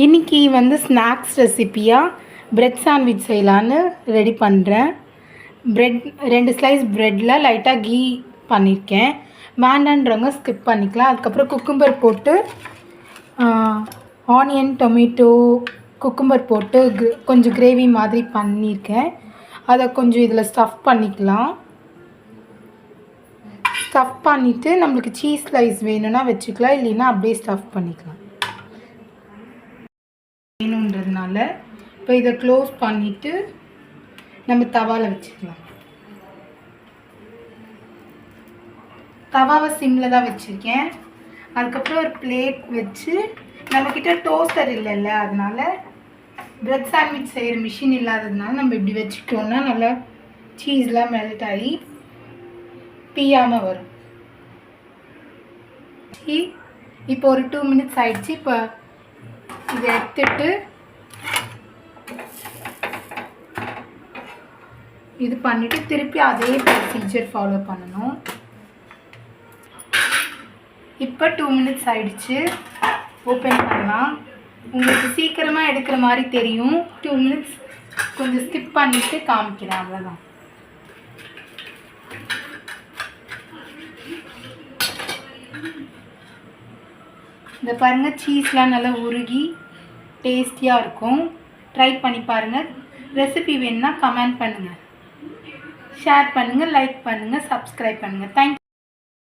இன்றைக்கி வந்து snacks ரெசிப்பியாக bread sandwich செய்யலான்னு ரெடி பண்ணுறேன். பிரெட் 2 ஸ்லைஸ் ப்ரெட்டில் லைட்டாக கீ பண்ணியிருக்கேன். வேண்டான்றவங்க ஸ்கிப் பண்ணிக்கலாம். அதுக்கப்புறம் குக்கும்பர் போட்டு ஆனியன், டொமேட்டோ, குக்கும்பர் போட்டு கொஞ்சம் கிரேவி மாதிரி பண்ணியிருக்கேன். அதை கொஞ்சம் இதில் ஸ்டஃப் பண்ணிக்கலாம். ஸ்டஃப் பண்ணிவிட்டு நம்மளுக்கு சீஸ் ஸ்லைஸ் வேணும்னா வச்சுக்கலாம், இல்லைன்னா அப்படியே ஸ்டஃப் பண்ணிக்கலாம் வேணுன்றதுனால. இப்போ இதை க்ளோஸ் பண்ணிவிட்டு நம்ம தவாவில் வச்சுக்கலாம். தவாவை சிம்மில் தான் வச்சுருக்கேன். அதுக்கப்புறம் ஒரு பிளேட் வச்சு, நம்மக்கிட்ட டோஸ்டர் இல்லைல்ல, அதனால பிரெட் சாண்ட்விச் செய்கிற மிஷின் இல்லாததுனால நம்ம இப்படி வச்சுக்கிட்டோம்னா நல்லா சீஸ்லாம் மெல்ட் ஆகி பியாமல் வரும். இப்போ ஒரு 2 மினிட்ஸ் ஆயிடுச்சு. இப்போ இதை எடுத்துட்டு இது பண்ணிவிட்டு திருப்பி அதே ப்ரொசீஜர் ஃபாலோ பண்ணணும். இப்போ 2 மினிட்ஸ் ஆயிடுச்சு. ஓப்பன் பண்ணலாம். உங்களுக்கு சீக்கிரமாக எடுக்கிற மாதிரி தெரியும். 2 மினிட்ஸ் கொஞ்சம் ஸ்கிப் பண்ணிவிட்டு காமிக்கிறேன், அவ்வளோதான். இந்த பாருங்கள், சீஸ்லாம் நல்லா உருகி டேஸ்டியாக இருக்கும். ட்ரை பண்ணி பாருங்கள். ரெசிபி வேணுன்னா கமெண்ட் பண்ணுங்கள், ஷேர் பண்ணுங்கள், லைக் பண்ணுங்கள், சப்ஸ்கிரைப் பண்ணுங்கள். தேங்க்யூ.